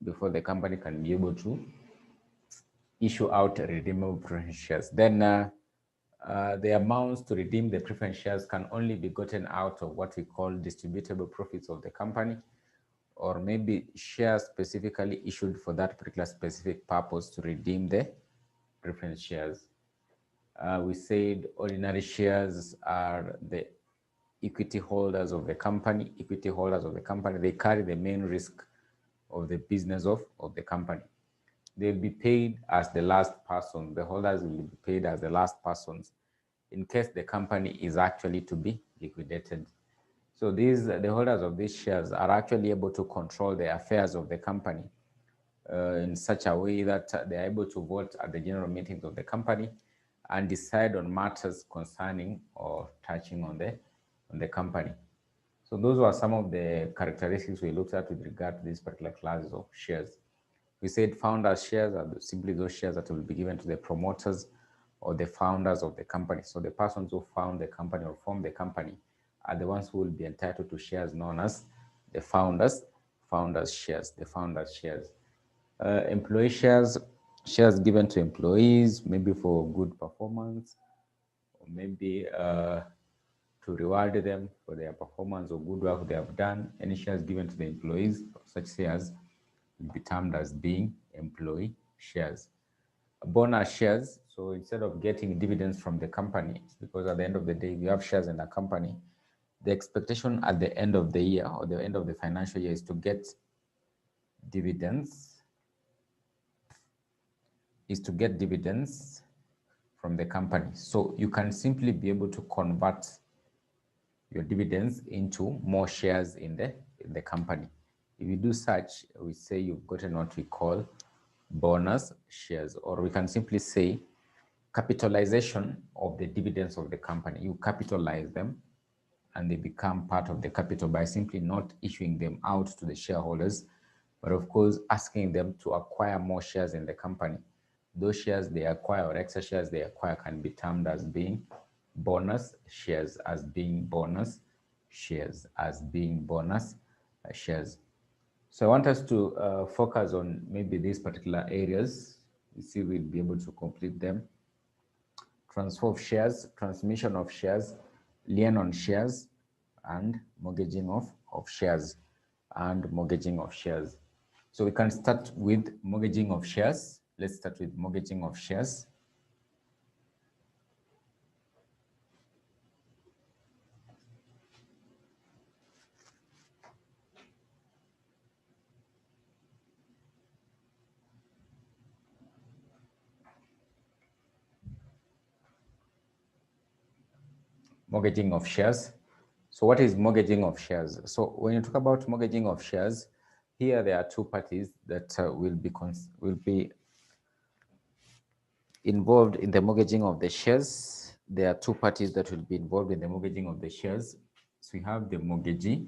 before the company can be able to issue out redeemable preference shares. Then the amounts to redeem the preference shares can only be gotten out of what we call distributable profits of the company, or maybe shares specifically issued for that particular specific purpose to redeem the preference shares. We said ordinary shares are the equity holders of the company. Equity holders of the company, they carry the main risk of the business of the company. They'll be paid as the last person. The holders will be paid as the last persons in case the company is actually to be liquidated. So the holders of these shares are actually able to control the affairs of the company in such a way that they are able to vote at the general meetings of the company and decide on matters concerning or touching on the company. So those were some of the characteristics we looked at with regard to these particular classes of shares. We said founders' shares are simply those shares that will be given to the promoters or the founders of the company. So the persons who found the company or formed the company are the ones who will be entitled to shares known as the founders' shares, the founders' shares. Employee shares given to employees, maybe for good performance, or maybe to reward them for their performance or good work they have done. Any shares given to the employees, such shares will be termed as being employee shares. Bonus shares, so instead of getting dividends from the company, because at the end of the day, we have shares in a company, the expectation at the end of the year or the end of the financial year is to get dividends, from the company. So you can simply be able to convert your dividends into more shares in the company. If you do such, we say you've gotten what we call bonus shares, or we can simply say capitalization of the dividends of the company. You capitalize them and they become part of the capital by simply not issuing them out to the shareholders, but of course asking them to acquire more shares in the company. Those shares they acquire or extra shares they acquire can be termed as being bonus shares, as being bonus shares, as being bonus shares. So I want us to focus on maybe these particular areas. We see we'll be able to complete them. Transfer of shares, transmission of shares, lien on shares, and mortgaging of shares, and mortgaging of shares. So we can start with mortgaging of shares. Let's start with mortgaging of shares. Mortgaging of shares. So what is mortgaging of shares? So when you talk about mortgaging of shares, here there are two parties that will be involved in the mortgaging of the shares. There are two parties that will be involved in the mortgaging of the shares. So we have the mortgagee,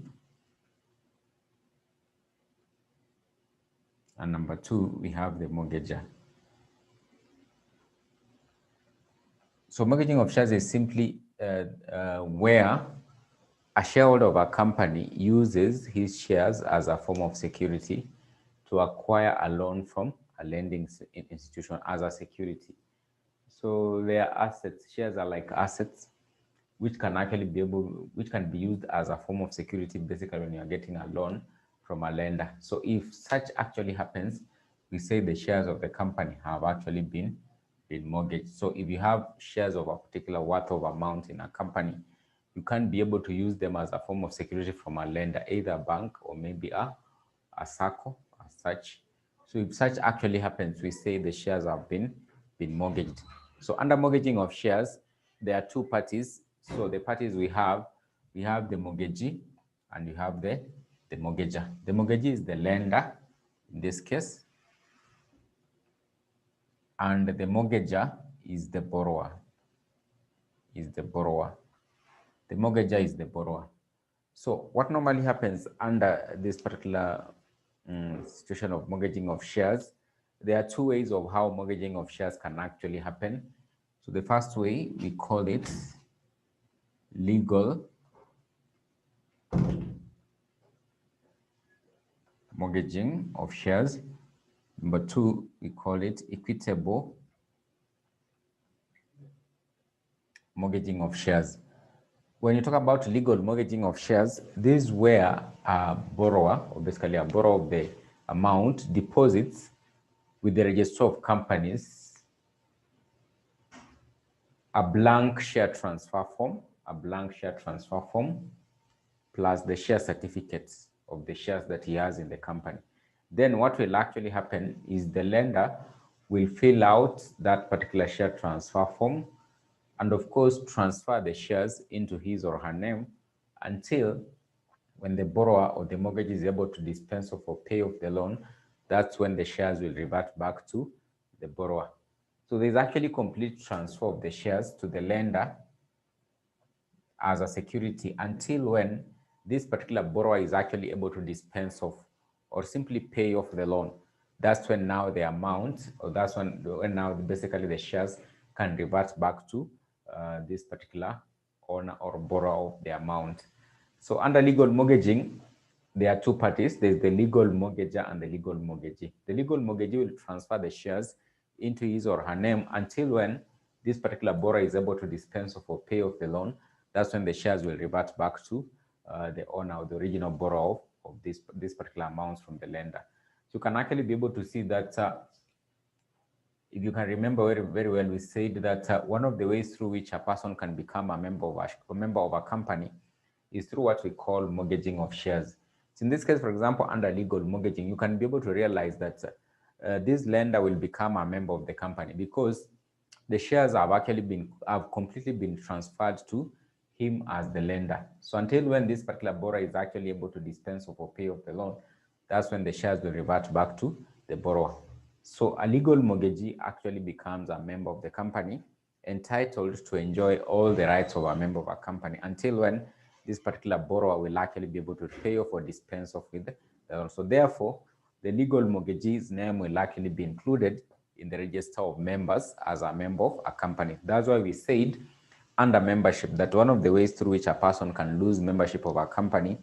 and number two, we have the mortgager. So mortgaging of shares is simply where a shareholder of a company uses his shares as a form of security to acquire a loan from a lending institution as a security. So their assets, shares are like assets, which can actually which can be used as a form of security, basically when you're getting a loan from a lender. So if such actually happens, we say the shares of the company have actually been mortgaged. So if you have shares of a particular worth of amount in a company, you can't be able to use them as a form of security from a lender, either a bank or maybe a SACCO as such. So if such actually happens, we say the shares have been mortgaged. So under mortgaging of shares, there are two parties. So the parties we have the mortgagee and you have the mortgager. The mortgagee is the lender in this case, and the mortgager is the borrower. The mortgager is the borrower. So what normally happens under this particular situation of mortgaging of shares, there are two ways of how mortgaging of shares can actually happen. So the first way, we call it legal mortgaging of shares. Number 2, we call it equitable mortgaging of shares. When you talk about legal mortgaging of shares, this is where a borrower, or basically a borrower of the amount, deposits with the register of companies a blank share transfer form, plus the share certificates of the shares that he has in the company. Then what will actually happen is the lender will fill out that particular share transfer form and of course transfer the shares into his or her name until when the borrower or the mortgage is able to dispense of or pay off the loan. That's when the shares will revert back to the borrower. So there's actually complete transfer of the shares to the lender as a security until when this particular borrower is actually able to dispense of or simply pay off the loan. That's when now the amount, or that's when now basically the shares can revert back to this particular owner or borrower of the amount. So under legal mortgaging, there are two parties. There's the legal mortgager and the legal mortgagee. The legal mortgagee will transfer the shares into his or her name until when this particular borrower is able to dispense of or pay off the loan. That's when the shares will revert back to the owner or the original borrower of this particular amounts from the lender. So you can actually be able to see that if you can remember very, very well, we said that one of the ways through which a person can become a member of a company is through what we call mortgaging of shares. So in this case, for example, under legal mortgaging, you can be able to realize that this lender will become a member of the company because the shares have completely been transferred to him as the lender. So until when this particular borrower is actually able to dispense of or pay off the loan, that's when the shares will revert back to the borrower. So a legal mortgagee actually becomes a member of the company, entitled to enjoy all the rights of a member of a company until when this particular borrower will actually be able to pay off or dispense off with the loan. So therefore, the legal mortgagee's name will actually be included in the register of members as a member of a company. That's why we said under membership that one of the ways through which a person can lose membership of a company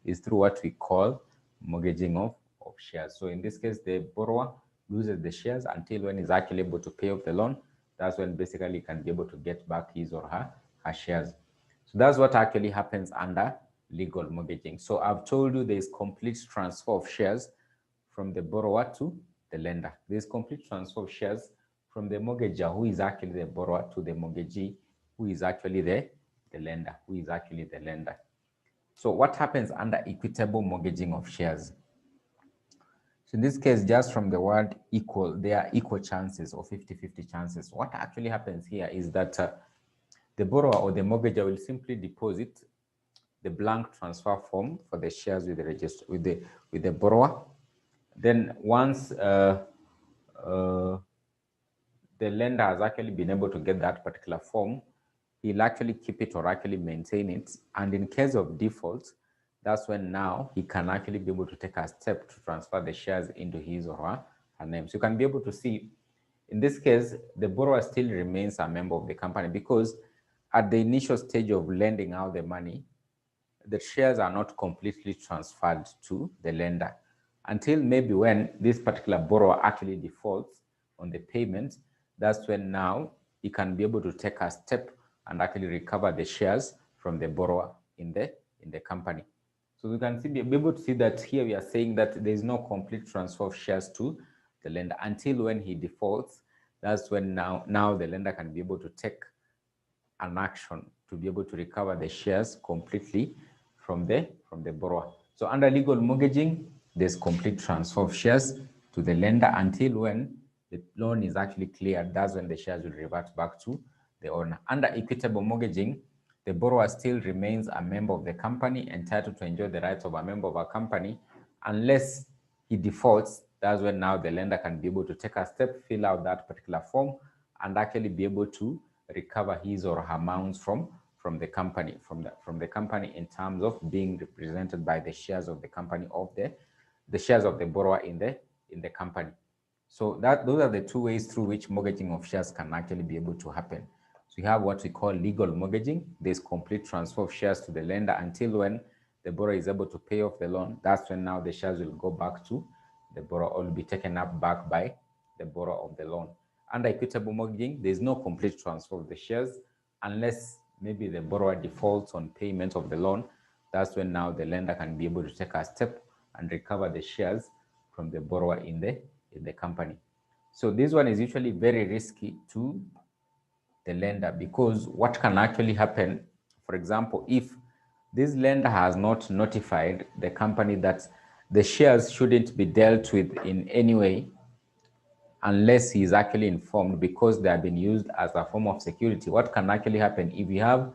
is through what we call mortgaging of shares. So in this case, the borrower loses the shares until when he's actually able to pay off the loan. That's when basically he can be able to get back his or her shares. So that's what actually happens under legal mortgaging. So I've told you there's complete transfer of shares from the borrower to the lender. There's complete transfer of shares from the mortgager, who is actually the borrower, to the mortgagee, who is actually the lender, So what happens under equitable mortgaging of shares? So in this case, just from the word equal, there are equal chances or 50-50 chances. What actually happens here is that the borrower or the mortgager will simply deposit the blank transfer form for the shares with the borrower. Then once the lender has actually been able to get that particular form, he'll actually keep it or actually maintain it. And in case of default, that's when now he can actually be able to take a step to transfer the shares into his or her name. So you can be able to see, in this case, the borrower still remains a member of the company because at the initial stage of lending out the money, the shares are not completely transferred to the lender until maybe when this particular borrower actually defaults on the payment. That's when now he can be able to take a step and actually recover the shares from the borrower in the company. So you can be able to see that here we are saying that there is no complete transfer of shares to the lender until when he defaults. That's when now the lender can be able to take an action to be able to recover the shares completely from the borrower. So under legal mortgaging, there's complete transfer of shares to the lender until when the loan is actually cleared. That's when the shares will revert back to the owner. Under equitable mortgaging, the borrower still remains a member of the company, entitled to enjoy the rights of a member of a company, unless he defaults. That's when now the lender can be able to take a step, fill out that particular form, and actually be able to recover his or her amounts from the company, from the company in terms of being represented by the shares of the company, of the shares of the borrower in the company. So those are the two ways through which mortgaging of shares can actually be able to happen. So you have what we call legal mortgaging. There's complete transfer of shares to the lender until when the borrower is able to pay off the loan, that's when now the shares will go back to the borrower or will be taken up back by the borrower of the loan. Under equitable mortgaging, there is no complete transfer of the shares unless maybe the borrower defaults on payment of the loan. That's when now the lender can be able to take a step and recover the shares from the borrower in the company. So this one is usually very risky to the lender, because what can actually happen, for example, if this lender has not notified the company that the shares shouldn't be dealt with in any way unless he is actually informed, because they have been used as a form of security. What can actually happen if you have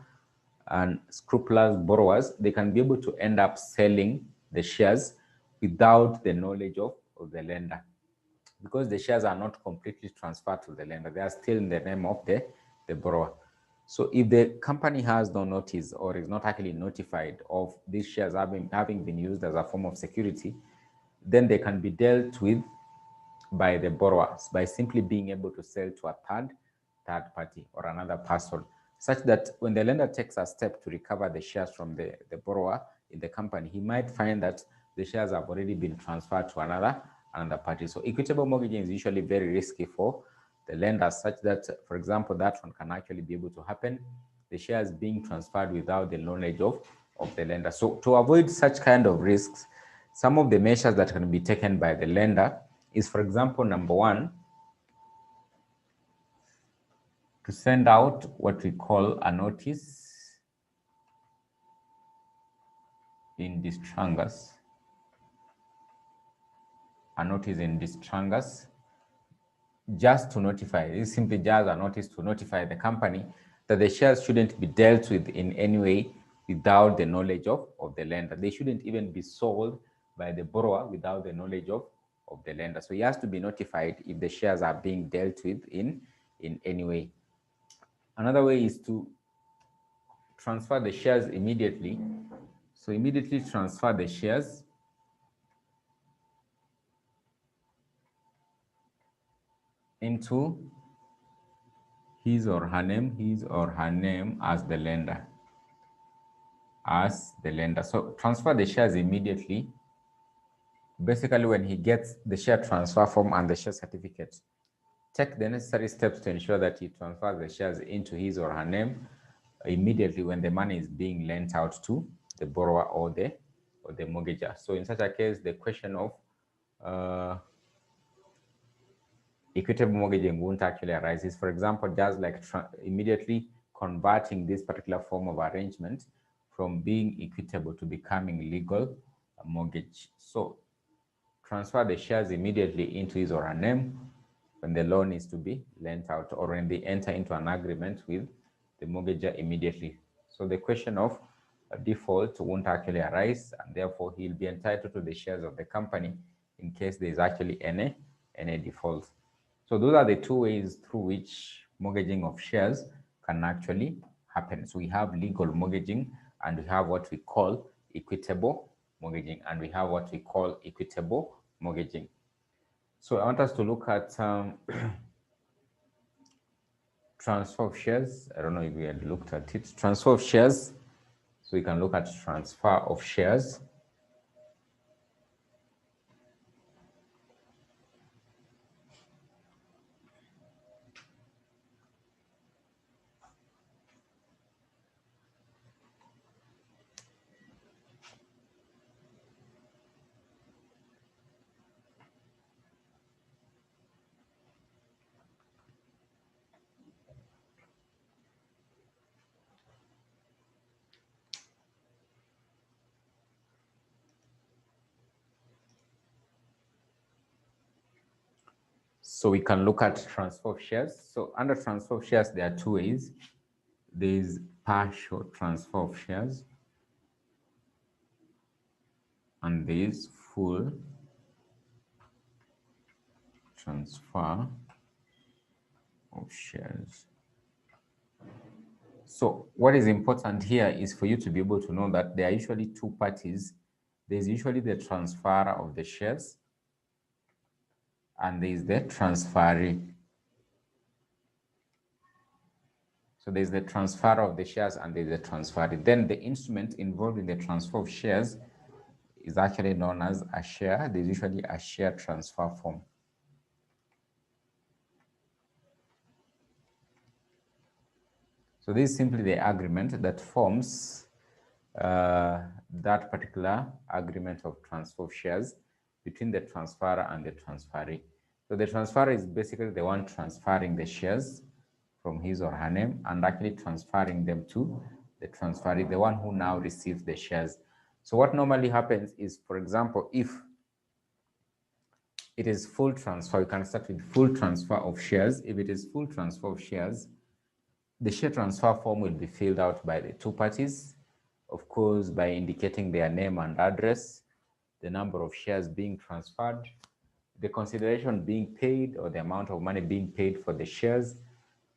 scrupulous borrowers, they can be able to end up selling the shares without the knowledge of the lender, because the shares are not completely transferred to the lender. They are still in the name of the borrower. So if the company has no notice or is not actually notified of these shares having been used as a form of security, then they can be dealt with by the borrowers by simply being able to sell to a third party or another person, such that when the lender takes a step to recover the shares from the borrower in the company, he might find that the shares have already been transferred to another party. So equitable mortgaging is usually very risky for the lender, such that, for example, that one can actually be able to happen, the shares being transferred without the knowledge of the lender. So to avoid such kind of risks, some of the measures that can be taken by the lender is, for example, number one, to send out what we call a notice in distrangers. A notice in distrangers, just to notify, it's simply just a notice to notify the company that the shares shouldn't be dealt with in any way without the knowledge of the lender. They shouldn't even be sold by the borrower without the knowledge of the lender. So he has to be notified if the shares are being dealt with in any way. Another way is to transfer the shares immediately. So immediately transfer the shares into his or her name as the lender. So transfer the shares immediately. Basically, when he gets the share transfer form and the share certificate, take the necessary steps to ensure that he transfers the shares into his or her name immediately when the money is being lent out to the borrower or the mortgager. So in such a case, the question of equitable mortgaging won't actually arise. Is, for example, just like immediately converting this particular form of arrangement from being equitable to becoming legal mortgage. So transfer the shares immediately into his or her name when the loan is to be lent out, or when they enter into an agreement with the mortgager immediately. So the question of a default won't actually arise, and therefore he'll be entitled to the shares of the company in case there is actually any default. So those are the two ways through which mortgaging of shares can actually happen. So we have legal mortgaging, and we have what we call equitable mortgaging, and we have what we call equitable mortgaging. So I want us to look at transfer of shares. I don't know if we had looked at it. Transfer of shares. So we can look at transfer of shares. So we can look at transfer of shares. So under transfer of shares, there are two ways. There is partial transfer of shares, and there is full transfer of shares. So what is important here is for you to be able to know that there are usually two parties. There's usually the transferor of the shares, and there is the transferee. So there's the transfer of the shares and there's the transferee. Then the instrument involved in the transfer of shares is actually known as a share. There's usually a share transfer form. So this is simply the agreement that forms that particular agreement of transfer of shares between the transferor and the transferee. So the transferor is basically the one transferring the shares from his or her name and actually transferring them to the transferee, the one who now receives the shares. So what normally happens is, for example, if it is full transfer, you can start with full transfer of shares. If it is full transfer of shares, the share transfer form will be filled out by the two parties, of course, by indicating their name and address, the number of shares being transferred, the consideration being paid or the amount of money being paid for the shares.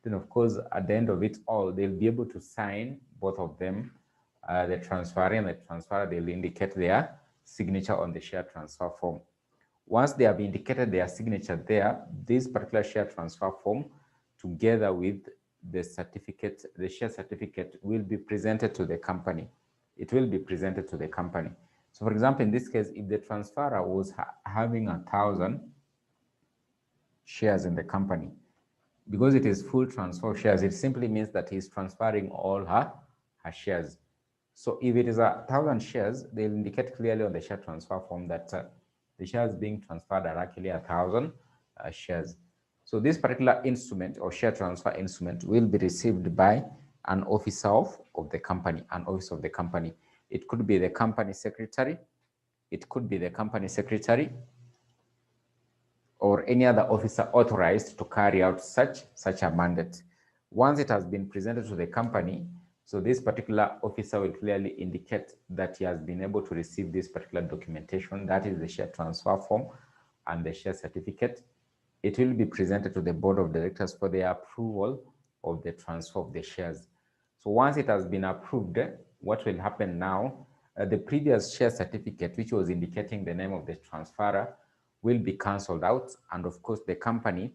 Then, of course, at the end of it all, they'll be able to sign, both of them, the transferee and the transferor, they'll indicate their signature on the share transfer form. Once they have indicated their signature there, this particular share transfer form, together with the certificate, the share certificate, will be presented to the company. It will be presented to the company. So, for example, in this case, if the transferor was having 1,000 shares in the company, because it is full transfer of shares, it simply means that he's transferring all her shares. So if it is 1,000 shares, they'll indicate clearly on the share transfer form that the shares being transferred are actually 1,000 shares. So this particular instrument or share transfer instrument will be received by an officer of the company, an officer of the company. It could be the company secretary, it could be the company secretary, or any other officer authorized to carry out such a mandate. Once it has been presented to the company, so this particular officer will clearly indicate that he has been able to receive this particular documentation, that is the share transfer form and the share certificate. It will be presented to the board of directors for their approval of the transfer of the shares. So once it has been approved, what will happen now, the previous share certificate, which was indicating the name of the transferor, will be cancelled out, and of course the company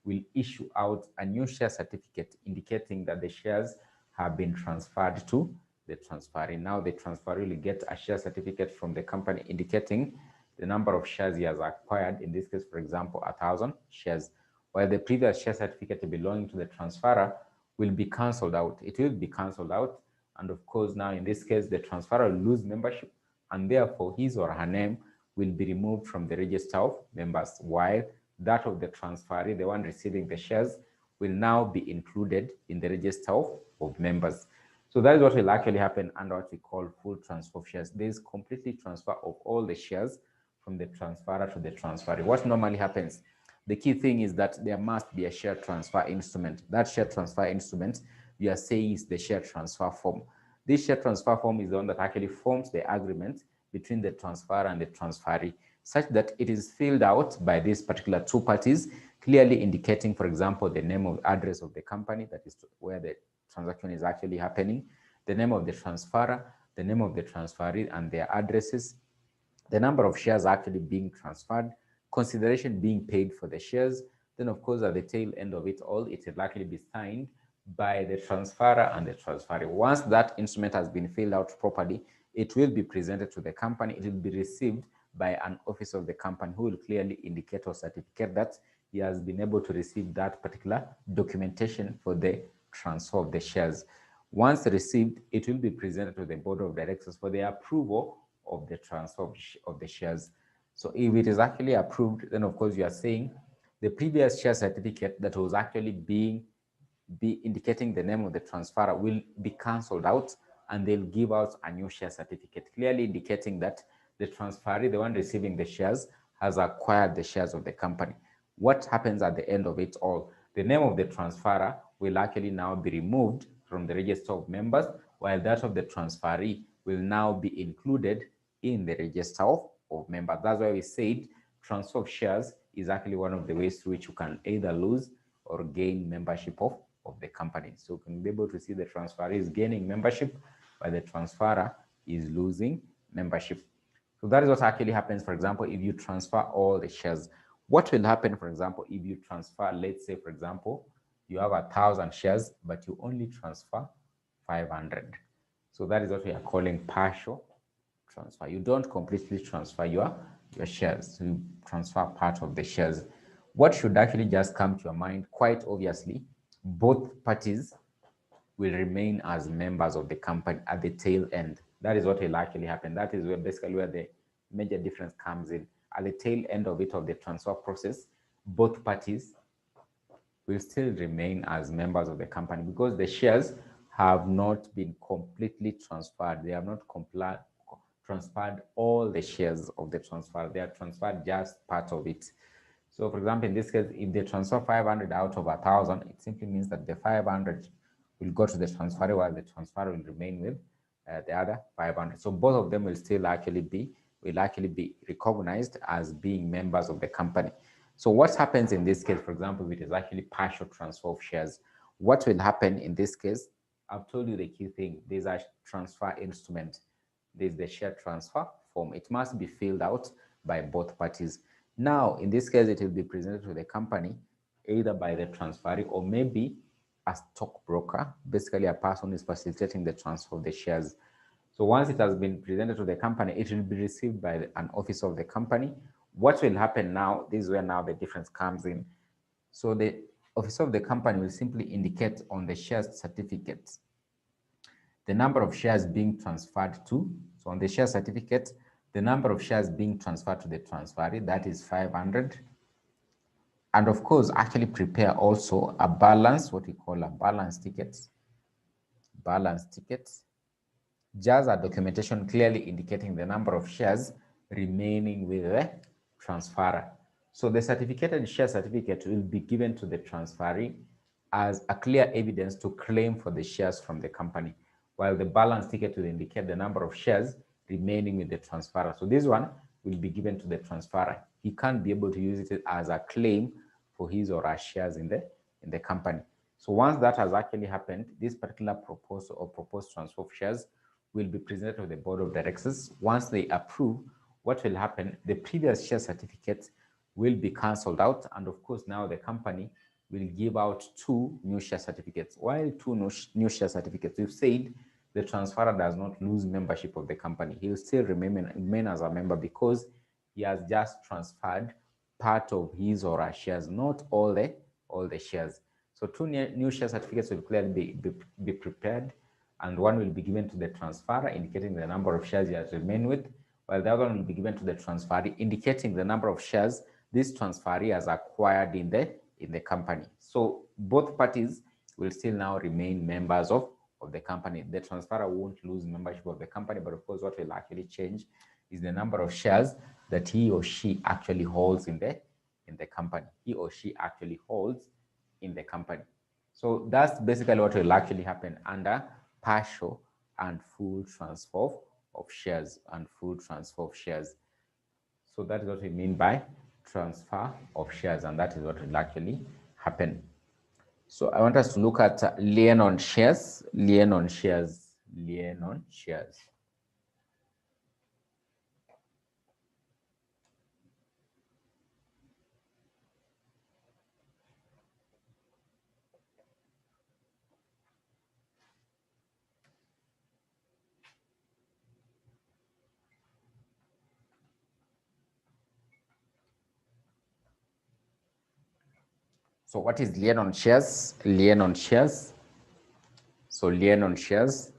will issue out a new share certificate indicating that the shares have been transferred to the transferee. Now the transferee will get a share certificate from the company indicating the number of shares he has acquired, in this case, for example, 1,000 shares, while the previous share certificate belonging to the transferor will be cancelled out. It will be cancelled out, and of course now in this case the transferor will lose membership, and therefore his or her name will be removed from the register of members, while that of the transferee, the one receiving the shares, will now be included in the register of members. So that is what will actually happen under what we call full transfer of shares. There is completely transfer of all the shares from the transferor to the transferee. What normally happens, the key thing is that there must be a share transfer instrument. That share transfer instrument, we are saying, is the share transfer form. This share transfer form is the one that actually forms the agreement between the transferor and the transferee, such that it is filled out by these particular two parties, clearly indicating, for example, the name or address of the company, that is where the transaction is actually happening, the name of the transferor, the name of the transferee and their addresses, the number of shares actually being transferred, consideration being paid for the shares. Then, of course, at the tail end of it all, it will likely be signed by the transferor and the transferee. Once that instrument has been filled out properly, it will be presented to the company. It will be received by an officer of the company who will clearly indicate or certificate that he has been able to receive that particular documentation for the transfer of the shares. Once received, it will be presented to the board of directors for the approval of the transfer of the shares. So if it is actually approved, then of course you are saying the previous share certificate that was actually be indicating the name of the transferor will be cancelled out, and they'll give out a new share certificate, clearly indicating that the transferee, the one receiving the shares, has acquired the shares of the company. What happens at the end of it all? The name of the transferor will actually now be removed from the register of members, while that of the transferee will now be included in the register of members. That's why we said transfer of shares is actually one of the ways through which you can either lose or gain membership of the company. So you can be able to see the transferee is gaining membership, while the transferor is losing membership. So that is what actually happens, for example, if you transfer all the shares. What will happen, for example, if you transfer, let's say, for example, you have 1,000 shares, but you only transfer 500. So that is what we are calling partial transfer. You don't completely transfer your shares. So you transfer part of the shares. What should actually just come to your mind, quite obviously, both parties will remain as members of the company at the tail end. That is what will actually happen. That is where basically where the major difference comes in. At the tail end of it, of the transfer process, both parties will still remain as members of the company because the shares have not been completely transferred. They have not transferred all the shares of the transfer. They are transferred just part of it. So for example, in this case, if they transfer 500 out of 1,000, it simply means that the 500 will go to the transfer while the transfer will remain with the other 500. So both of them will still actually be recognized as being members of the company. So what happens in this case, for example, if it is actually partial transfer of shares, what will happen in this case? I've told you the key thing. There's a transfer instrument. There's the share transfer form. It must be filled out by both parties. Now, in this case, it will be presented to the company either by the transferee or maybe a stockbroker, basically a person who is facilitating the transfer of the shares. So once it has been presented to the company, it will be received by an officer of the company. What will happen now, this is where now the difference comes in. So the officer of the company will simply indicate on the shares certificate the number of shares being transferred to. So on the share certificate, the number of shares being transferred to the transferee, that is 500. And of course, actually prepare also a balance, what we call a balance ticket. Balance ticket. Just a documentation clearly indicating the number of shares remaining with the transferor. So the certificated share certificate will be given to the transferee as a clear evidence to claim for the shares from the company, while the balance ticket will indicate the number of shares remaining with the transferor. So this one will be given to the transferor. He can't be able to use it as a claim for his or her shares in the company. So once that has actually happened, this particular proposal or proposed transfer of shares will be presented to the board of directors. Once they approve, what will happen? The previous share certificate will be cancelled out, and of course now the company will give out 2 new share certificates. While 2 new share certificates, we've said the transferor does not lose membership of the company. He will still remain as a member because he has just transferred part of his or her shares, not all the shares. So 2 new share certificates will clearly be prepared, and one will be given to the transferor indicating the number of shares he has remained with, while the other one will be given to the transferee indicating the number of shares this transferee has acquired in the company. So both parties will still now remain members of the company. The transferor won't lose membership of the company, but of course what will actually change is the number of shares that he or she actually holds in the company. He or she actually holds in the company. So that's basically what will actually happen under partial and full transfer of shares and full transfer of shares. So that is what we mean by transfer of shares, and that is what will actually happen. So I want us to look at lien on shares, lien on shares, lien on shares. So what is lien on shares? Lien on shares. So lien on shares.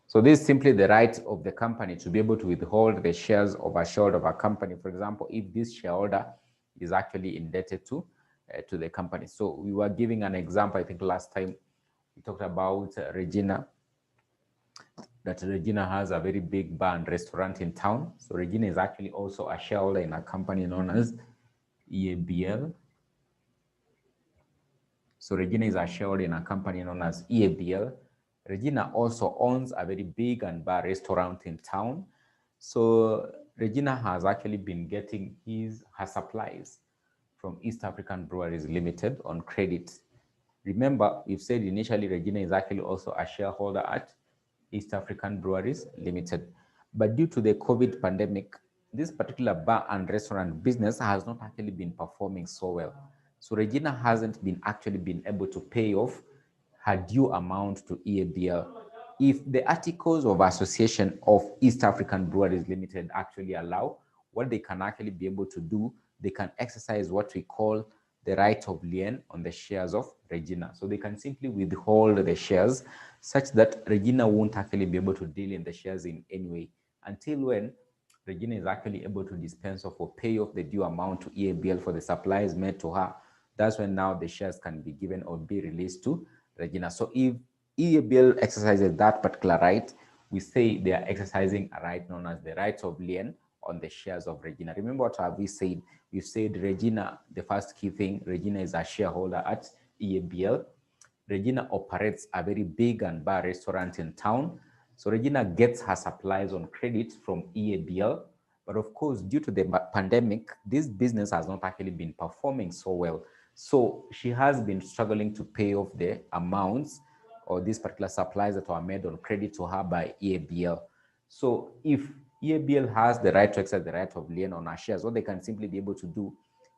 So this is simply the right of the company to be able to withhold the shares of a shareholder of a company. For example, if this shareholder is actually indebted to the company. So we were giving an example, I think last time we talked about Regina, that Regina has a very big bar and restaurant in town. So Regina is actually also a shareholder in a company known as EABL. So Regina is a shareholder in a company known as EABL. Regina also owns a very big and bar restaurant in town. So Regina has actually been getting her supplies from East African Breweries Limited on credit. Remember, we've said initially Regina is actually also a shareholder at East African Breweries Limited. But due to the COVID pandemic, this particular bar and restaurant business has not actually been performing so well. So Regina hasn't been actually been able to pay off her due amount to EABL. If the articles of association of East African Breweries Limited actually allow, what they can actually be able to do, they can exercise what we call the right of lien on the shares of Regina. So they can simply withhold the shares such that Regina won't actually be able to deal in the shares in any way until when Regina is actually able to dispense of or pay off the due amount to EABL for the supplies made to her. That's when now the shares can be given or be released to Regina. So if EABL exercises that particular right, we say they are exercising a right known as the right of lien on the shares of Regina. Remember what have we said? We've said Regina, the first key thing, Regina is a shareholder at EABL. Regina operates a very big and bar restaurant in town. So Regina gets her supplies on credit from EABL. But of course, due to the pandemic, this business has not actually been performing so well. So she has been struggling to pay off the amounts or these particular supplies that were made on credit to her by EABL. So if EABL has the right to exercise the right of lien on her shares, what they can simply be able to do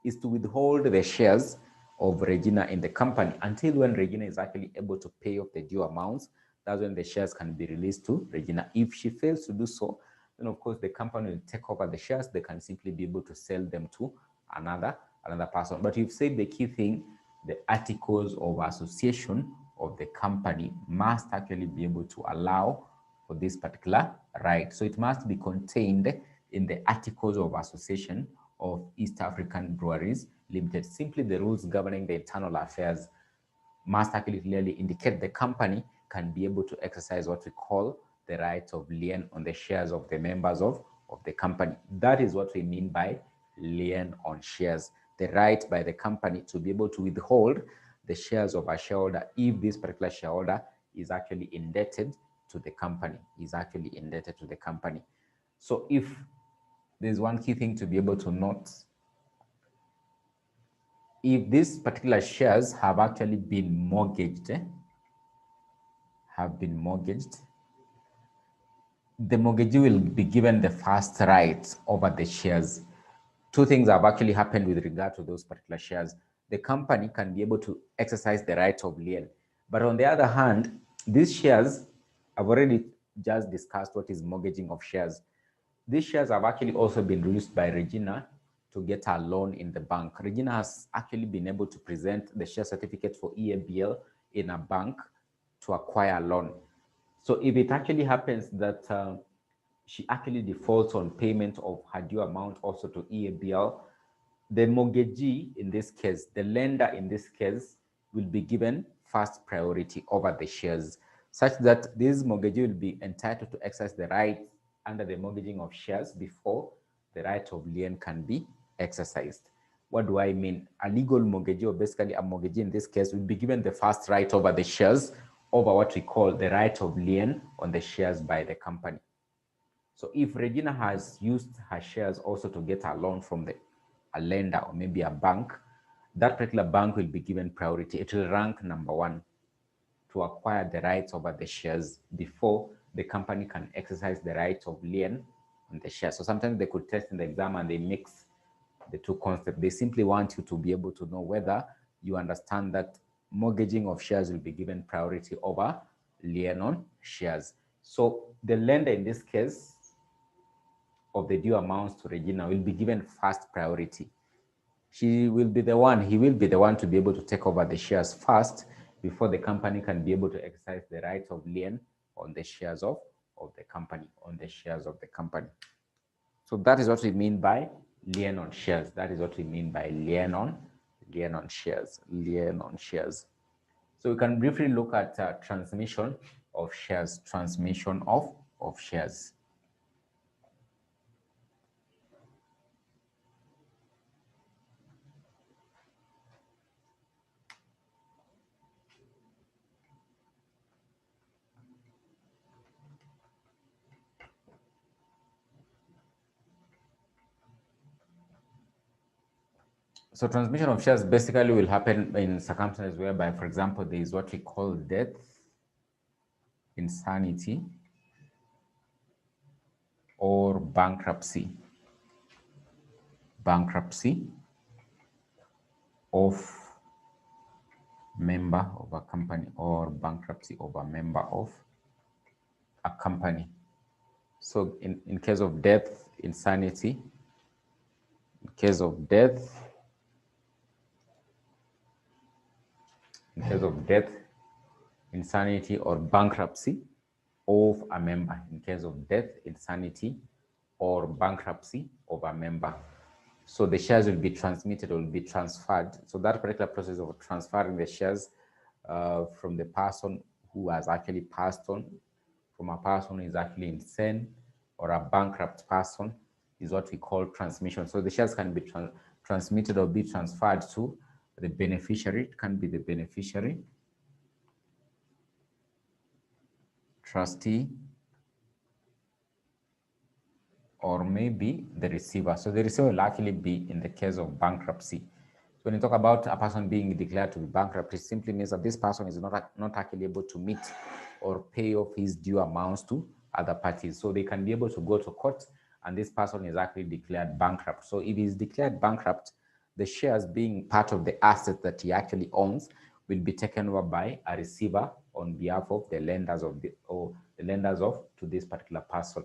is to withhold the shares of Regina in the company until when Regina is actually able to pay off the due amounts. That's when the shares can be released to Regina. If she fails to do so, then of course the company will take over the shares. They can simply be able to sell them to another person. But you've said the key thing, the articles of association of the company must actually be able to allow for this particular right. So it must be contained in the articles of association of East African Breweries Limited. Simply the rules governing the internal affairs must actually clearly indicate the company can be able to exercise what we call the right of lien on the shares of the members of the company. That is what we mean by lien on shares, the right by the company to be able to withhold the shares of a shareholder if this particular shareholder is actually indebted to the company, So if there's one key thing to be able to note, if these particular shares have actually been mortgaged, the mortgagee will be given the first right over the shares. Two things have actually happened with regard to those particular shares. The company can be able to exercise the right of lien. But on the other hand, these shares, I've already just discussed what is mortgaging of shares. These shares have actually also been used by Regina to get a loan in the bank. Regina has actually been able to present the share certificate for EABL in a bank to acquire a loan. So if it actually happens that she actually defaults on payment of her due amount also to EABL, the mortgagee in this case, the lender in this case, will be given first priority over the shares, such that this mortgagee will be entitled to exercise the right under the mortgaging of shares before the right of lien can be exercised. What do I mean? A legal mortgagee, or basically a mortgagee in this case, will be given the first right over the shares, over what we call the right of lien on the shares by the company. So if Regina has used her shares also to get a loan from a lender or maybe a bank, that particular bank will be given priority. It will rank number one to acquire the rights over the shares before the company can exercise the right of lien on the shares. So sometimes they could test in the exam and they mix the two concepts. They simply want you to be able to know whether you understand that mortgaging of shares will be given priority over lien on shares. So the lender in this case of the due amounts to Regina will be given first priority. He will be the one to be able to take over the shares first before the company can be able to exercise the right of lien on the shares of the company, So that is what we mean by lien on shares. Lien on shares. So we can briefly look at transmission of shares. So transmission of shares basically will happen in circumstances whereby, for example, there is what we call death, insanity, or bankruptcy. bankruptcy of member of a company or bankruptcy of a member of a company. So in case of death, insanity, in case of death, insanity, or bankruptcy of a member, in case of death, insanity, or bankruptcy of a member. So the shares will be transmitted or will be transferred. So that particular process of transferring the shares from the person who has actually passed on, from a person who is actually insane or a bankrupt person, is what we call transmission. So the shares can be transmitted or be transferred to the beneficiary. It can be the beneficiary, trustee, or maybe the receiver. So the receiver will actually be in the case of bankruptcy. So when you talk about a person being declared to be bankrupt, it simply means that this person is not actually able to meet or pay off his due amounts to other parties. So they can be able to go to court and this person is actually declared bankrupt. So if he's declared bankrupt, the shares being part of the asset that he actually owns will be taken over by a receiver on behalf of the lenders of to this particular person.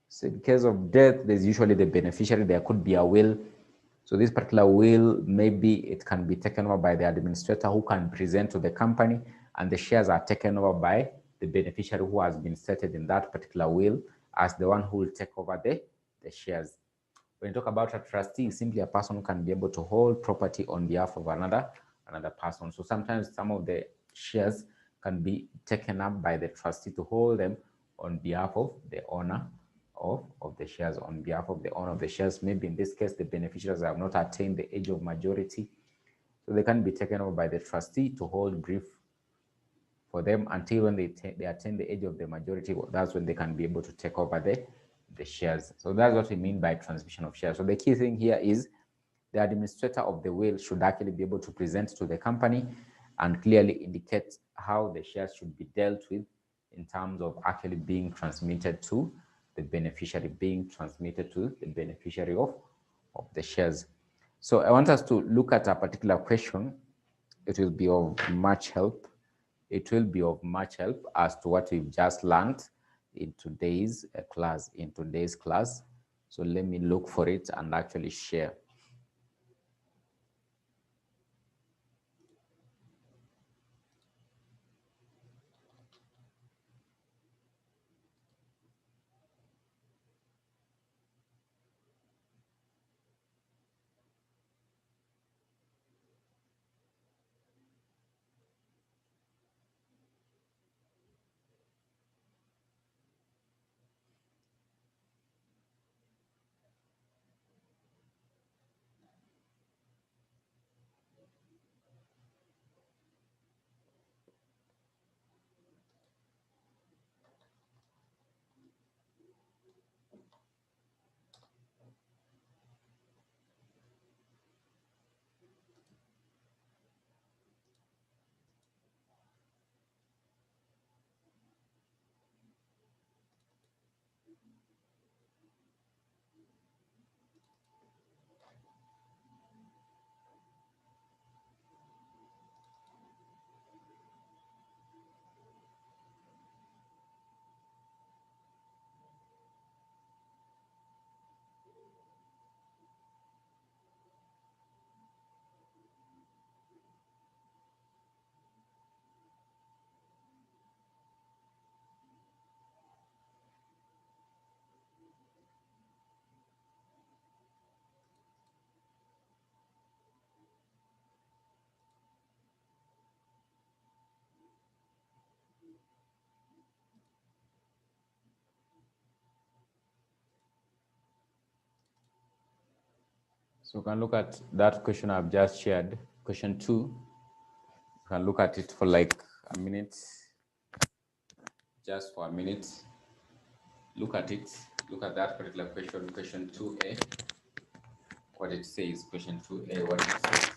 So in case of death, there's usually the beneficiary. There could be a will. So this particular will, maybe it can be taken over by the administrator who can present to the company, and the shares are taken over by the beneficiary who has been stated in that particular will as the one who will take over the shares. When you talk about a trustee, simply a person who can be able to hold property on behalf of another person. So sometimes some of the shares can be taken up by the trustee to hold them on behalf of the owner of the shares, on behalf of the owner of the shares. Maybe in this case, the beneficiaries have not attained the age of majority. So they can be taken over by the trustee to hold brief for them until when they attain the age of the majority. That's when they can be able to take over the shares. So that's what we mean by transmission of shares. So the key thing here is the administrator of the will should actually be able to present to the company and clearly indicate how the shares should be dealt with in terms of actually being transmitted to the beneficiary, of the shares. So I want us to look at a particular question. It will be of much help. It will be of much help as to what we've just learned in today's class. So let me look for it and actually share. So you can look at that question I've just shared, question 2. You can look at it for like a minute, just for a minute. Look at it. Look at that particular question 2A. What it says, question 2A, what it says.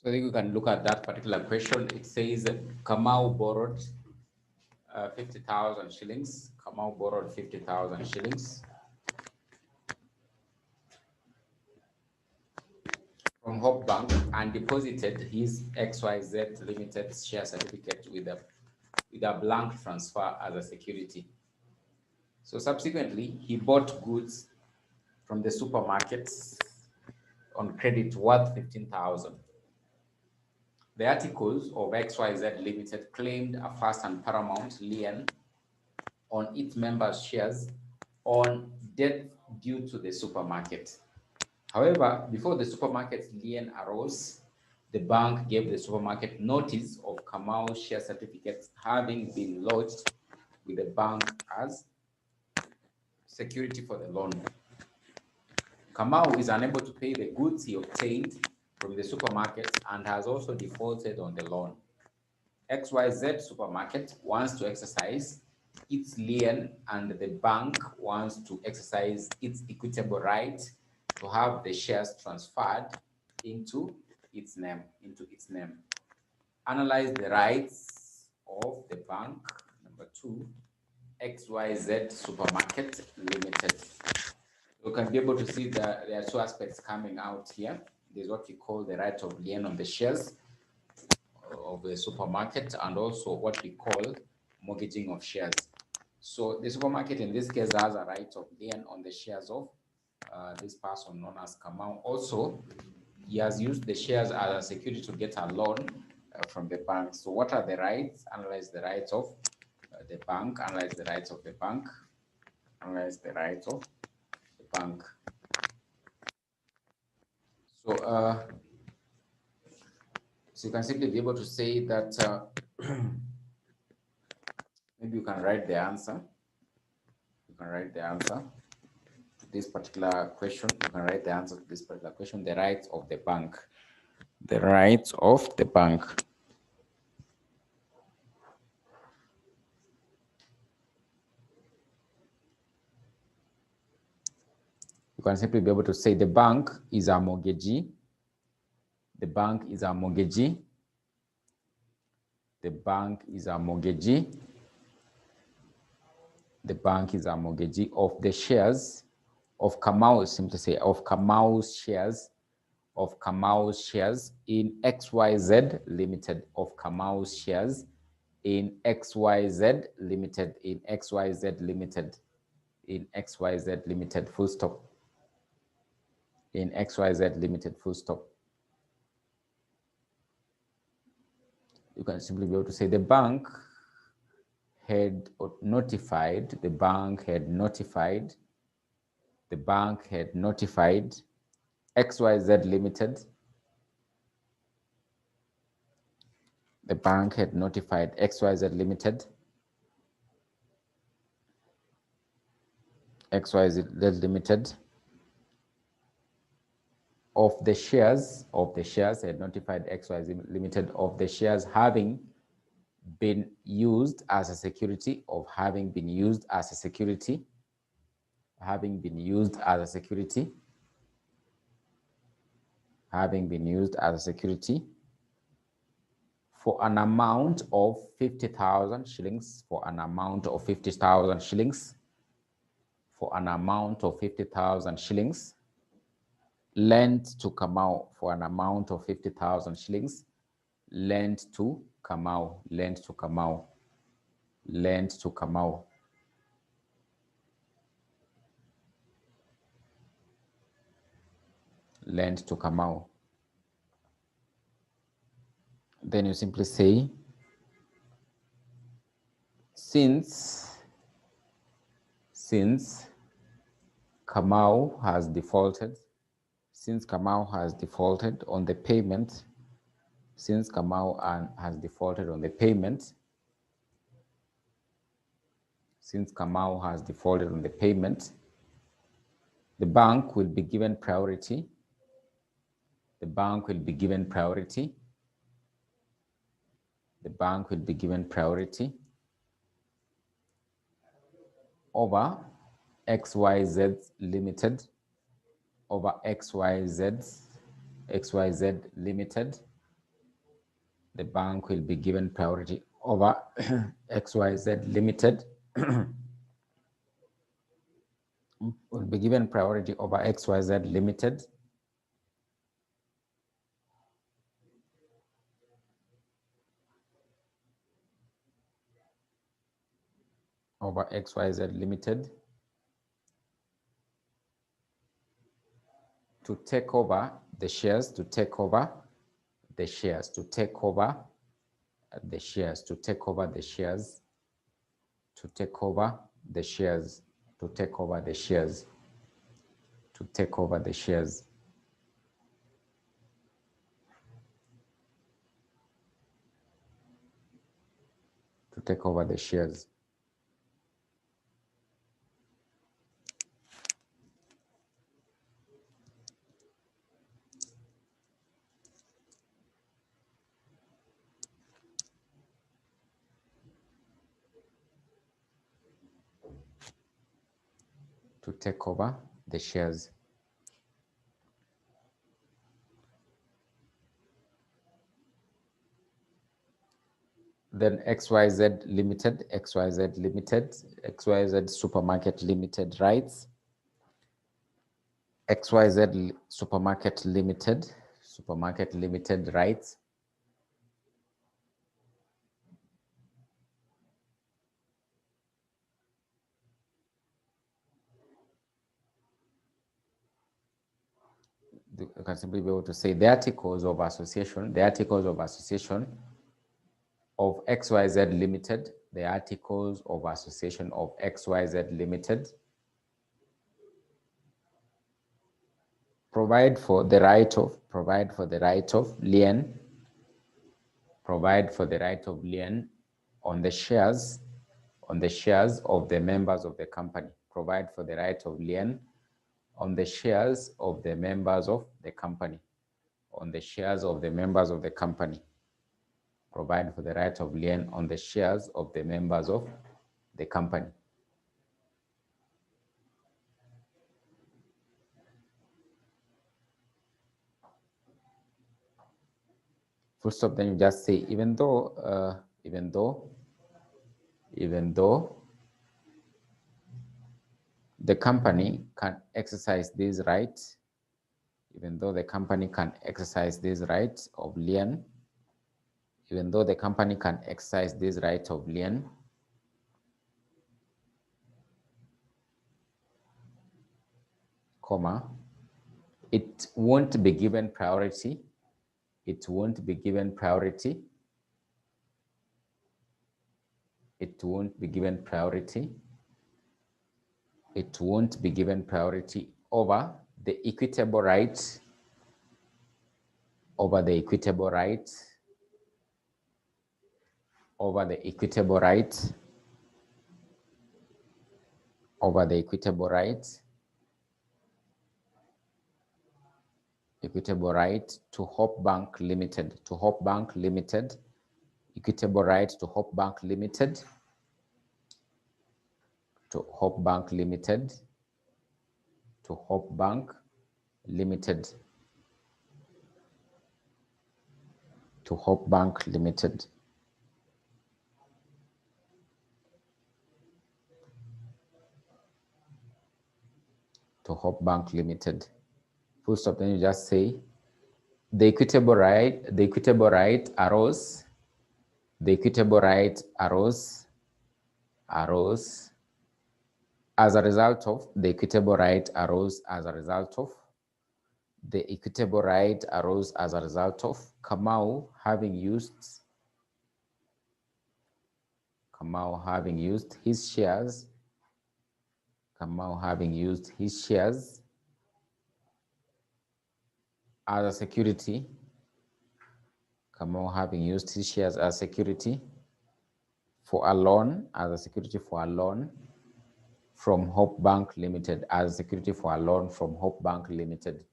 So I think we can look at that particular question. It says Kamau borrowed 50,000 shillings. Kamau borrowed 50,000 shillings from Hope Bank and deposited his XYZ Limited share certificate with a blank transfer as a security. So subsequently, he bought goods from the supermarkets on credit worth 15,000. The articles of XYZ Limited claimed a first and paramount lien on its members' shares on debt due to the supermarket. However, before the supermarket's lien arose, the bank gave the supermarket notice of Kamau's share certificates having been lodged with the bank as security for the loan. Kamau is unable to pay the goods he obtained from the supermarkets and has also defaulted on the loan. XYZ Supermarket wants to exercise its lien and the bank wants to exercise its equitable right to have the shares transferred into its name. Analyze the rights of the bank. Number 2, XYZ Supermarket Limited. You can be able to see that there are two aspects coming out here. There's what we call the right of lien on the shares of the supermarket and also what we call mortgaging of shares. So the supermarket in this case has a right of lien on the shares of this person known as Kamau. Also, he has used the shares as a security to get a loan from the bank. So what are the rights? Analyze the rights of the bank, analyze the rights of the bank, analyze the rights of the bank. So you can simply be able to say that maybe you can write the answer. You can write the answer to this particular question. You can write the answer to this particular question. The rights of the bank. The rights of the bank. You can simply be able to say the bank is a mortgagee. The bank is a mortgagee. The bank is a mortgagee. The bank is a mortgagee of the shares of Kamau, simply say of Kamau's shares, of Kamau's shares in XYZ Limited, of Kamau's shares in XYZ Limited, in XYZ Limited, in XYZ Limited, full stop. In XYZ Limited, full stop. You can simply be able to say the bank had notified, the bank had notified, the bank had notified XYZ Limited. The bank had notified XYZ Limited, XYZ Limited of the shares, had notified XYZ Limited of the shares having been used as a security, of having been used as a security, having been used as a security, having been used as a security for an amount of 50,000 shillings, for an amount of 50,000 shillings, for an amount of 50,000 shillings, lent to Kamau for an amount of 50,000 shillings, lent to Kamau, lent to Kamau, lent to Kamau. Lent to Kamau. Then you simply say, since Kamau has defaulted, since Kamau has defaulted on the payment, since Kamau has defaulted on the payment, since Kamau has defaulted on the payment, the bank will be given priority. The bank will be given priority. The bank will be given priority over XYZ Limited, over XYZ Limited, the bank will be given priority over XYZ Limited. Will be given priority over XYZ Limited. Over XYZ Limited to take over the shares, to take over the shares, to take over the shares, to take over the shares, to take over the shares, to take over the shares, to take over the shares. To take over the shares. To take over the shares. Then XYZ Limited, XYZ Limited, XYZ Supermarket Limited rights. XYZ Supermarket Limited, Supermarket Limited rights. You can simply be able to say the articles of association, the articles of association of XYZ Limited, the articles of association of XYZ Limited provide for the right of lien, provide for the right of lien on the shares of the members of the company, provide for the right of lien on the shares of the members of the company, on the shares of the members of the company, provide for the right of lien on the shares of the members of the company. Full stop, then you just say, even though the company can exercise these rights, even though the company can exercise these rights of lien, even though the company can exercise these rights of lien, comma, it won't be given priority, it won't be given priority, it won't be given priority, it won't be given priority over the equitable rights, over the equitable rights, over the equitable rights, over the equitable rights, equitable right to Hope Bank Limited, to Hope Bank Limited, equitable right to Hope Bank Limited, to Hope Bank Limited, to Hope Bank Limited, to Hope Bank Limited. To Hope Bank Limited. Full stop, then you just say the equitable right arose, the equitable right arose as a result of, the equitable right arose as a result of, the equitable right arose as a result of Kamau having used his shares, Kamau having used his shares as a security, Kamau having used his shares as security for a loan, as a security for a loan from Hope Bank Limited, as a security for a loan from Hope Bank Limited,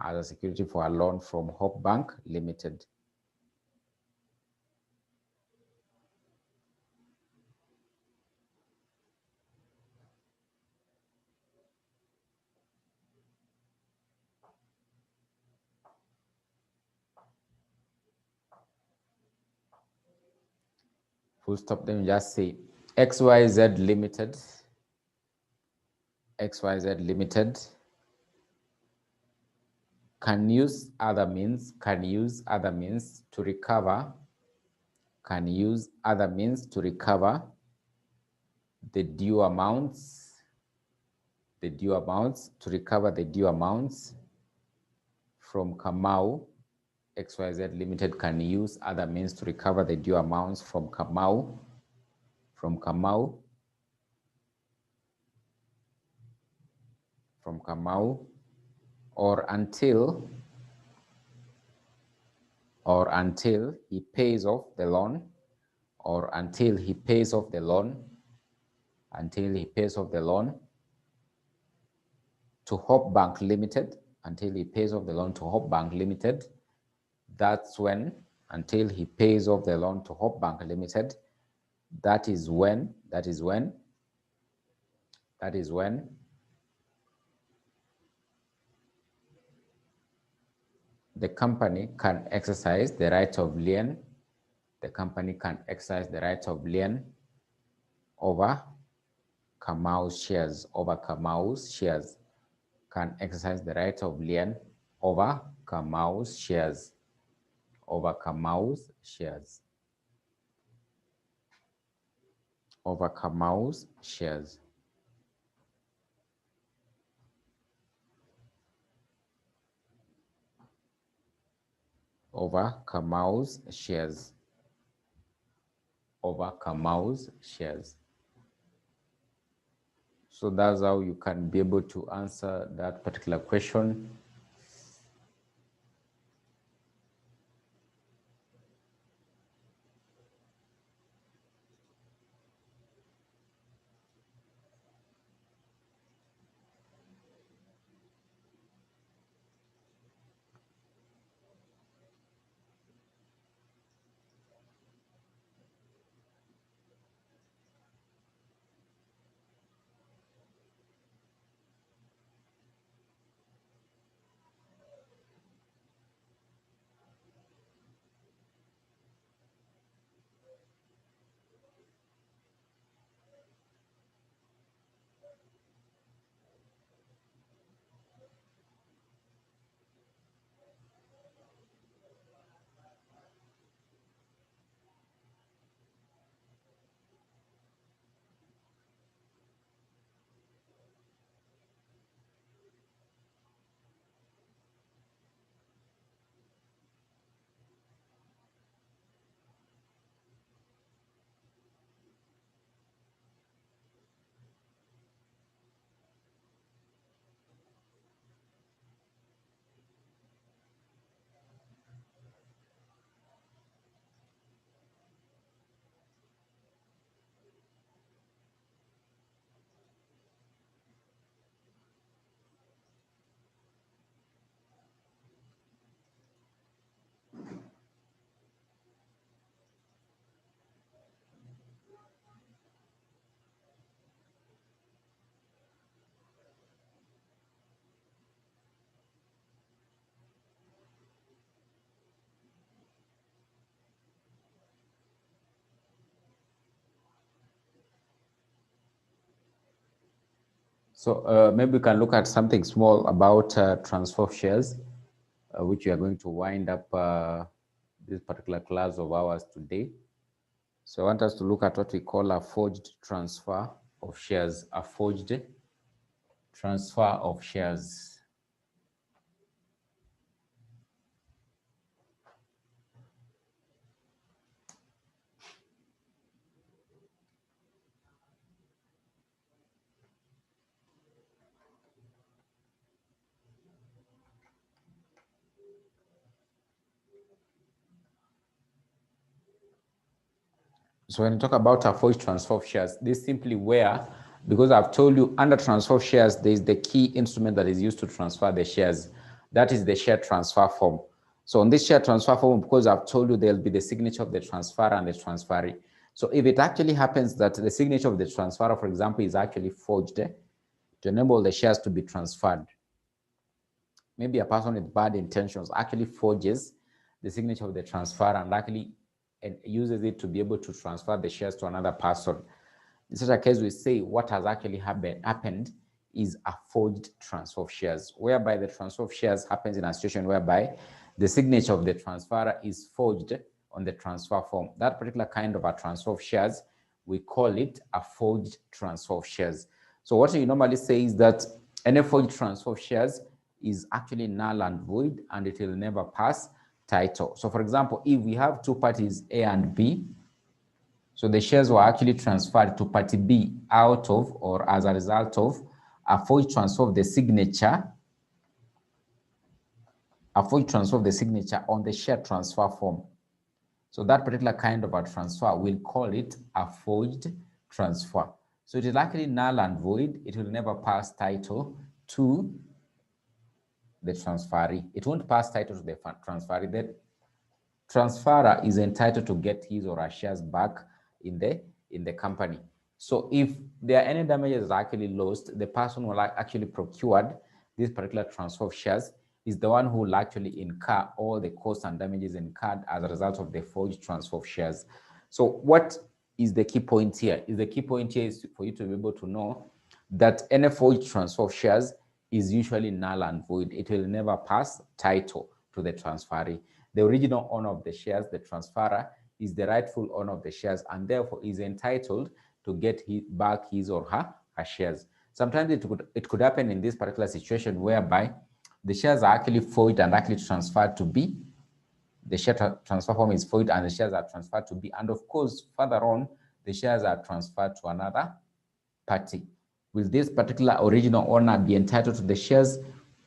as a security for a loan from Hope Bank Limited. full stop, then you just say XYZ Limited, XYZ Limited can use other means to recover, the due amounts, from Kamau. XYZ Limited can use other means to recover the due amounts from Kamau, or until he pays off the loan, to Hope Bank Limited, That's when, until he pays off the loan to Hope Bank Limited, that is when the company can exercise the right of lien. Over Kamau's shares. Can exercise the right of lien over Kamau's shares. Over Kamau's shares. So that's how you can be able to answer that particular question. So maybe we can look at something small about transfer of shares, which we are going to wind up this particular class of ours today. So I want us to look at what we call a forged transfer of shares. A forged transfer of shares. So when you talk about a forged transfer of shares, this is simply where, because I've told you under transfer of shares, there is the key instrument that is used to transfer the shares. That is the share transfer form. So on this share transfer form, because I've told you there'll be the signature of the transferor and the transferee. So if it actually happens that the signature of the transferor, for example, is actually forged to enable the shares to be transferred, maybe a person with bad intentions actually forges the signature of the transferor and actually and uses it to be able to transfer the shares to another person. In such a case, we say what has actually happened is a forged transfer of shares, whereby the transfer of shares happens in a situation whereby the signature of the transferor is forged on the transfer form. That particular kind of a transfer of shares, we call it a forged transfer of shares. So what you normally say is that any forged transfer of shares is actually null and void, and it will never pass title. So for example, if we have two parties, A and B, so the shares were actually transferred to party B out of or as a result of a forged transfer of the signature, on the share transfer form. So that particular kind of a transfer, we'll call it a forged transfer. So it is actually null and void. It will never pass title to the transferee. It won't pass title to the transferee. The transferor is entitled to get his or her shares back in the company. So if there are any damages actually lost, the person who actually procured this particular transfer of shares is the one who will actually incur all the costs and damages incurred as a result of the forged transfer of shares. So what is the key point here? The key point here is for you to be able to know that any forged transfer of shares is usually null and void. It will never pass title to the transferee. The original owner of the shares, the transferor, is the rightful owner of the shares and therefore is entitled to get back his or her shares. Sometimes it could happen in this particular situation whereby the shares are actually forged and actually transferred to B. The share transfer form is forged and the shares are transferred to B. And of course, further on, the shares are transferred to another party. Will this particular original owner be entitled to the shares?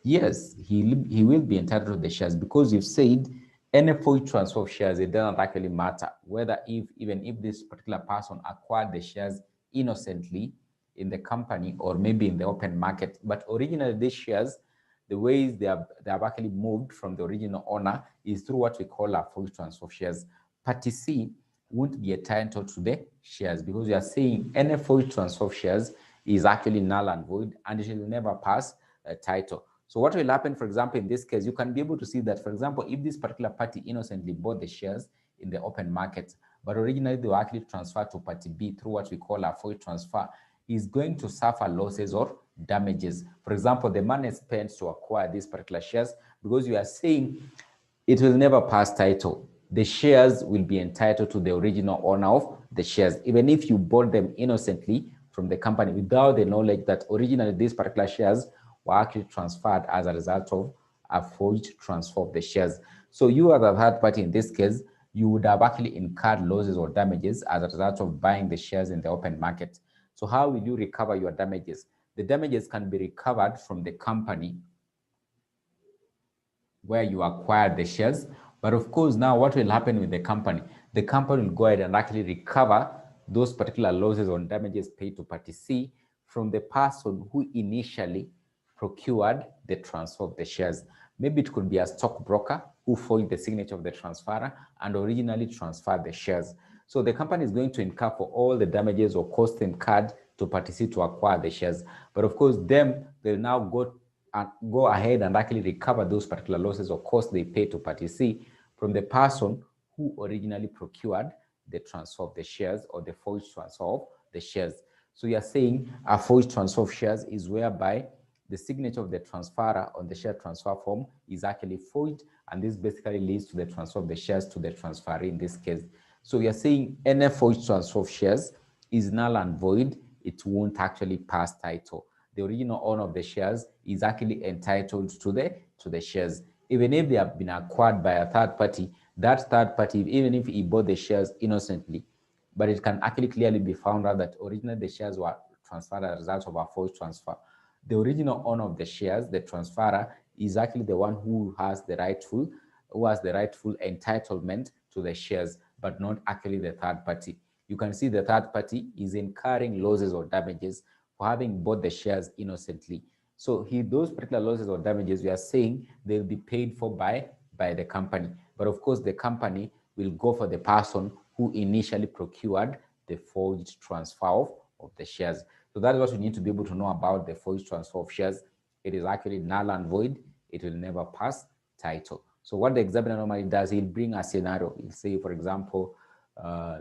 Yes, he will be entitled to the shares because you've said any forged transfer of shares, it doesn't actually matter whether even if this particular person acquired the shares innocently in the company or maybe in the open market, but originally these shares, the ways they have actually moved from the original owner is through what we call a forged transfer of shares. Party C won't be entitled to the shares because we are saying any forged transfer of shares is actually null and void and it will never pass a title. So what will happen, for example, in this case, you can be able to see that, for example, if this particular party innocently bought the shares in the open market, but originally they were actually transferred to party B through what we call a forged transfer, is going to suffer losses or damages. For example, the money spent to acquire these particular shares, because you are saying it will never pass title. The shares will be entitled to the original owner of the shares, even if you bought them innocently from the company without the knowledge that originally these particular shares were actually transferred as a result of a forged transfer of the shares. So you as a third party in this case, you would have actually incurred losses or damages as a result of buying the shares in the open market. So how will you recover your damages? The damages can be recovered from the company where you acquired the shares. But of course, now what will happen with the company? The company will go ahead and actually recover those particular losses or damages paid to party C from the person who initially procured the transfer of the shares. Maybe it could be a stockbroker who forged the signature of the transferor and originally transferred the shares. So the company is going to incur for all the damages or costs incurred to party C to acquire the shares. But of course, they'll now go ahead and actually recover those particular losses or costs they pay to party C from the person who originally procured the transfer of the shares or the forged transfer of the shares. So you are saying a forged transfer of shares is whereby the signature of the transferor on the share transfer form is actually forged, and this basically leads to the transfer of the shares to the transferee in this case. So we are saying any forged transfer of shares is null and void. It won't actually pass title. The original owner of the shares is actually entitled to the shares. Even if they have been acquired by a third party, that third party, even if he bought the shares innocently, but it can actually clearly be found out that originally the shares were transferred as a result of a forged transfer. The original owner of the shares, the transferor, is actually the one who has the rightful entitlement to the shares, but not actually the third party. You can see the third party is incurring losses or damages for having bought the shares innocently. So those particular losses or damages, we are saying they'll be paid for by the company. But of course, the company will go for the person who initially procured the forged transfer of the shares. So that is what you need to be able to know about the forged transfer of shares. It is actually null and void. It will never pass title. So what the examiner normally does, he'll bring a scenario. He'll say, for example,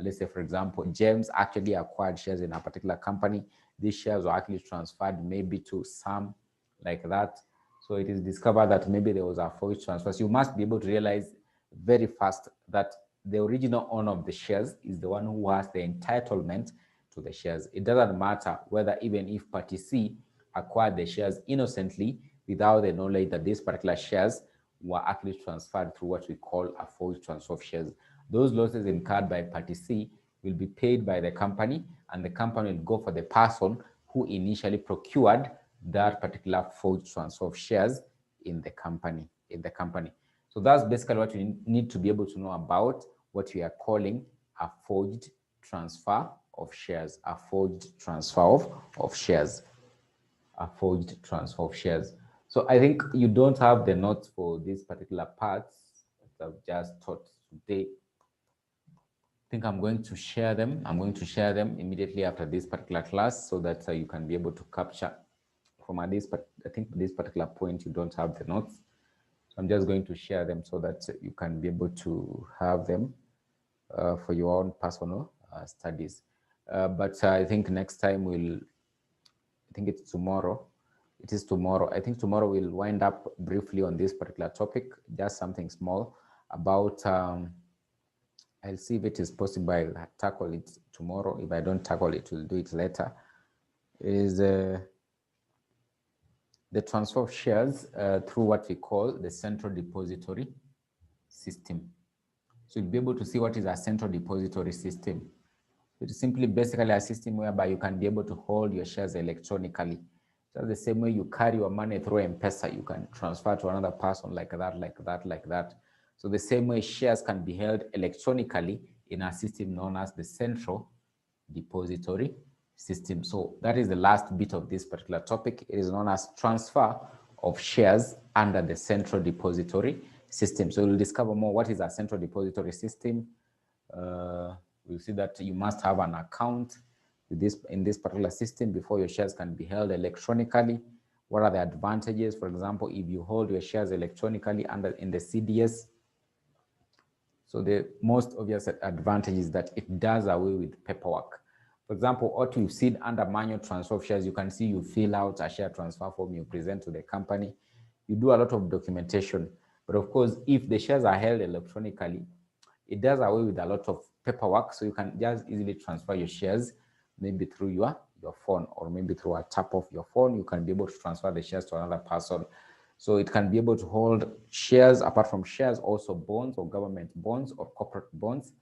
let's say, for example, James actually acquired shares in a particular company. These shares were actually transferred maybe to Sam, like that. So it is discovered that maybe there was a forged transfer. So you must be able to realize very fast that the original owner of the shares is the one who has the entitlement to the shares. It doesn't matter whether even if party C acquired the shares innocently without the knowledge that these particular shares were actually transferred through what we call a forged transfer of shares. Those losses incurred by party C will be paid by the company, and the company will go for the person who initially procured that particular forged transfer of shares in the company. So that's basically what you need to be able to know about what we are calling a forged transfer of shares. A forged transfer of shares. A forged transfer of shares. So I think you don't have the notes for these particular parts that I've just taught today. I think I'm going to share them. I'm going to share them immediately after this particular class so that you can be able to capture from this. But I think this particular point you don't have the notes. So I'm just going to share them so that you can be able to have them for your own personal studies. But I think next time I think it's tomorrow. It is tomorrow. I think tomorrow we'll wind up briefly on this particular topic, just something small about, I'll see if it is possible. I'll tackle it tomorrow. If I don't tackle it, we'll do it later. Is the transfer of shares through what we call the central depository system. So you'll be able to see what is a central depository system. It's simply basically a system whereby you can be able to hold your shares electronically. Just the same way you carry your money through M-Pesa, you can transfer to another person like that. So the same way shares can be held electronically in a system known as the central depository system. So that is the last bit of this particular topic. It is known as transfer of shares under the central depository system. So we'll discover more what is a central depository system. We'll see that you must have an account with in this particular system before your shares can be held electronically. What are the advantages? For example, if you hold your shares electronically in the CDS, so the most obvious advantage is that it does away with paperwork. For example, what you've seen under manual transfer of shares, you can see you fill out a share transfer form, you present to the company, you do a lot of documentation. But of course, if the shares are held electronically, it does away with a lot of paperwork, so you can just easily transfer your shares, maybe through your phone, or maybe through a tap of your phone. You can be able to transfer the shares to another person. So it can be able to hold shares. Apart from shares, also bonds or government bonds or corporate bonds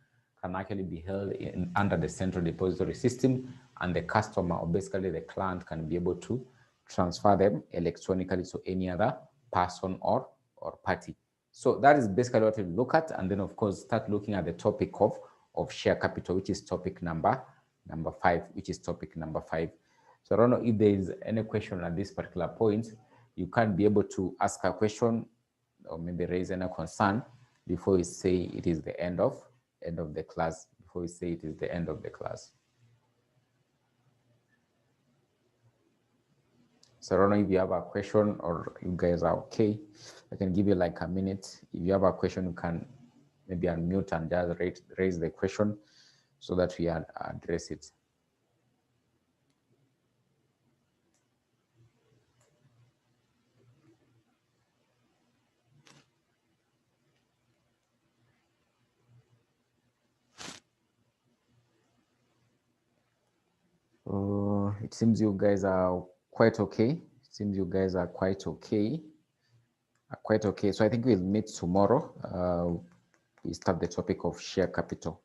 can actually be held under the central depository system, and the customer, or basically the client, can be able to transfer them electronically to any other person or party. So that is basically what we look at, and then of course start looking at the topic of share capital, which is topic number 5, So I don't know if there is any question at this particular point. You can be able to ask a question or maybe raise any concern before we say it is the end of the class. So I don't know if you have a question or you guys are okay. I can give you like a minute. If you have a question, you can maybe unmute and just raise the question so that we address it. It seems you guys are quite okay. So I think we'll meet tomorrow. We start the topic of share capital.